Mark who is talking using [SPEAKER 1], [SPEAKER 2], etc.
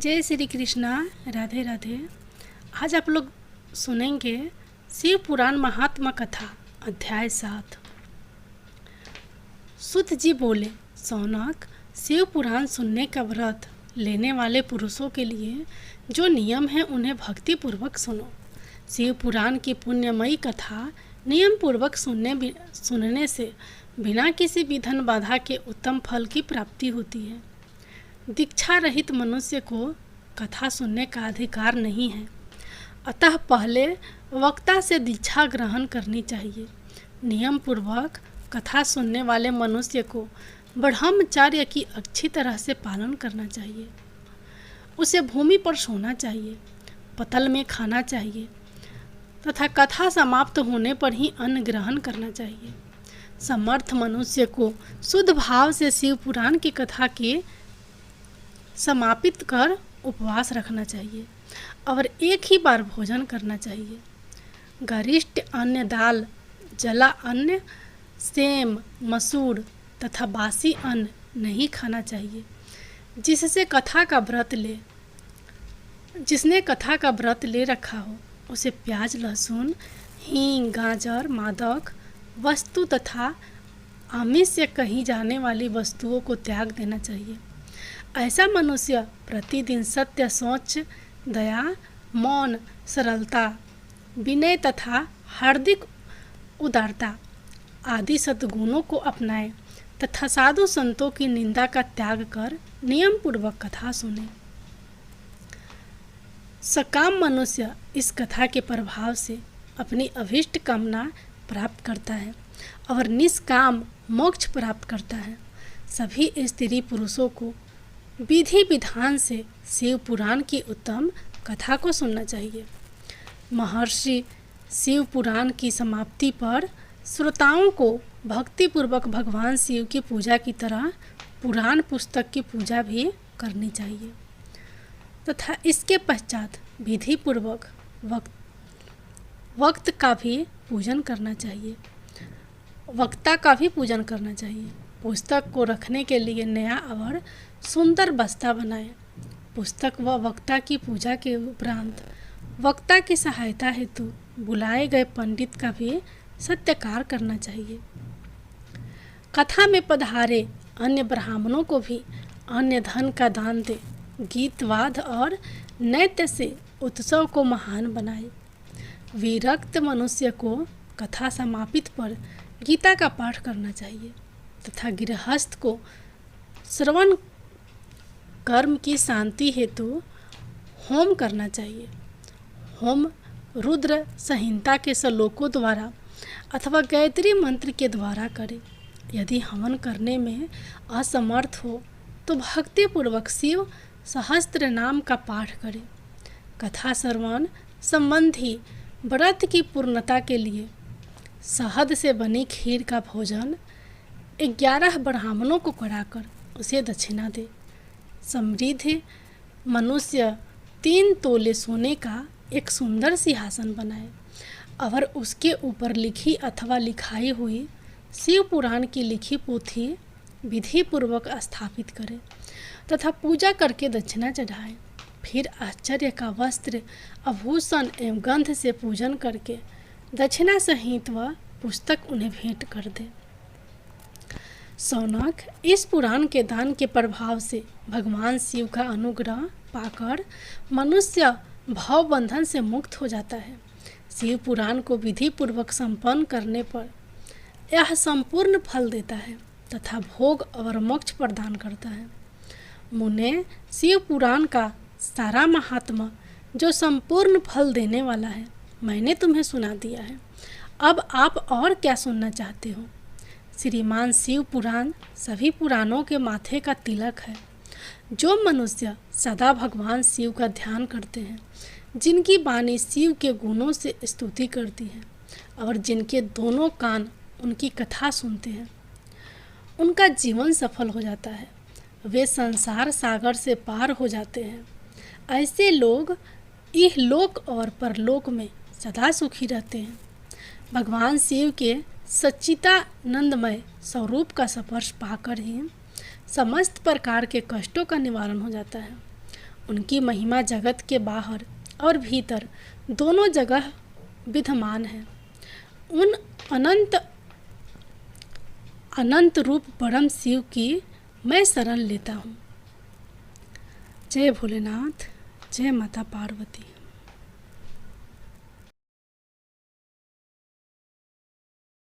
[SPEAKER 1] जय श्री कृष्णा। राधे राधे। आज आप लोग सुनेंगे शिव पुराण महात्मा कथा अध्याय 7। सूत जी बोले, सौनक, शिव पुराण सुनने का व्रत लेने वाले पुरुषों के लिए जो नियम है उन्हें भक्ति पूर्वक सुनो। शिव पुराण की पुण्यमयी कथा नियम पूर्वक सुनने से बिना किसी विघ्न बाधा के उत्तम फल की प्राप्ति होती है। दीक्षा रहित मनुष्य को कथा सुनने का अधिकार नहीं है, अतः पहले वक्ता से दीक्षा ग्रहण करनी चाहिए। नियम पूर्वक कथा सुनने वाले मनुष्य को ब्रह्मचर्य की अच्छी तरह से पालन करना चाहिए। उसे भूमि पर सोना चाहिए, पतल में खाना चाहिए तथा कथा समाप्त होने पर ही अन्न ग्रहण करना चाहिए। समर्थ मनुष्य को शुद्ध भाव से शिव पुराण की कथा के समापित कर उपवास रखना चाहिए और एक ही बार भोजन करना चाहिए। गरिष्ठ अन्न, दाल, जला अन्न, सेम, मसूर तथा बासी अन्न नहीं खाना चाहिए। जिसने कथा का व्रत ले रखा हो उसे प्याज, लहसुन, हींग, गाजर, मादक वस्तु तथा आमिष से कही जाने वाली वस्तुओं को त्याग देना चाहिए। ऐसा मनुष्य प्रतिदिन सत्य, सोच, दया, मौन, सरलता, विनय तथा हार्दिक उदारता आदि सद्गुणों को अपनाए तथा साधु संतों की निंदा का त्याग कर नियम पूर्वक कथा सुने। सकाम मनुष्य इस कथा के प्रभाव से अपनी अभीष्ट कामना प्राप्त करता है और निष्काम मोक्ष प्राप्त करता है। सभी स्त्री पुरुषों को विधि विधान से शिव पुराण की उत्तम कथा को सुनना चाहिए। महर्षि शिव पुराण की समाप्ति पर श्रोताओं को भक्तिपूर्वक भगवान शिव की पूजा की तरह पुराण पुस्तक की पूजा भी करनी चाहिए तथा इसके पश्चात विधि पूर्वक वक्ता का भी पूजन करना चाहिए। पुस्तक को रखने के लिए नया और सुंदर बस्ता बनाएं। पुस्तक व वक्ता की पूजा के उपरांत वक्ता की सहायता हेतु बुलाए गए पंडित का भी सत्कार करना चाहिए। कथा में पधारे अन्य ब्राह्मणों को भी अन्य धन का दान दे। गीत, वाद और नृत्य से उत्सव को महान बनाए। विरक्त मनुष्य को कथा समापित पर गीता का पाठ करना चाहिए तथा गृहस्थ को श्रवण कर्म की शांति हेतु होम करना चाहिए। होम रुद्र संहिता के श्लोकों द्वारा अथवा गायत्री मंत्र के द्वारा करे। यदि हवन करने में असमर्थ हो तो भक्तिपूर्वक शिव सहस्त्र नाम का पाठ करे। कथा श्रवण संबंधी व्रत की पूर्णता के लिए शहद से बनी खीर का भोजन 11 ब्राह्मणों को कराकर उसे दक्षिणा दे। समृद्ध मनुष्य 3 तोले सोने का एक सुंदर सिंहासन बनाए और उसके ऊपर लिखी अथवा लिखाई हुई शिव पुराण की लिखी पोथी विधि पूर्वक स्थापित करे तथा पूजा करके दक्षिणा चढ़ाए। फिर आश्चर्य का वस्त्र, आभूषण एवं गंध से पूजन करके दक्षिणा सहित वह पुस्तक उन्हें भेंट कर दे। सौनक, इस पुराण के दान के प्रभाव से भगवान शिव का अनुग्रह पाकर मनुष्य भव बंधन से मुक्त हो जाता है। शिव पुराण को विधि पूर्वक संपन्न करने पर यह संपूर्ण फल देता है तथा भोग और मोक्ष प्रदान करता है। मुने, शिव पुराण का सारा महात्मा जो संपूर्ण फल देने वाला है मैंने तुम्हें सुना दिया है। अब आप और क्या सुनना चाहते हो? श्रीमान शिव पुराण सभी पुराणों के माथे का तिलक है। जो मनुष्य सदा भगवान शिव का ध्यान करते हैं, जिनकी वाणी शिव के गुणों से स्तुति करती है और जिनके दोनों कान उनकी कथा सुनते हैं, उनका जीवन सफल हो जाता है। वे संसार सागर से पार हो जाते हैं। ऐसे लोग इह लोक और परलोक में सदा सुखी रहते हैं। भगवान शिव के सच्चिदानंदमय स्वरूप का स्पर्श पाकर ही समस्त प्रकार के कष्टों का निवारण हो जाता है। उनकी महिमा जगत के बाहर और भीतर दोनों जगह विद्यमान है। उन अनंत रूप परम शिव की मैं शरण लेता हूँ। जय भोलेनाथ, जय माता पार्वती।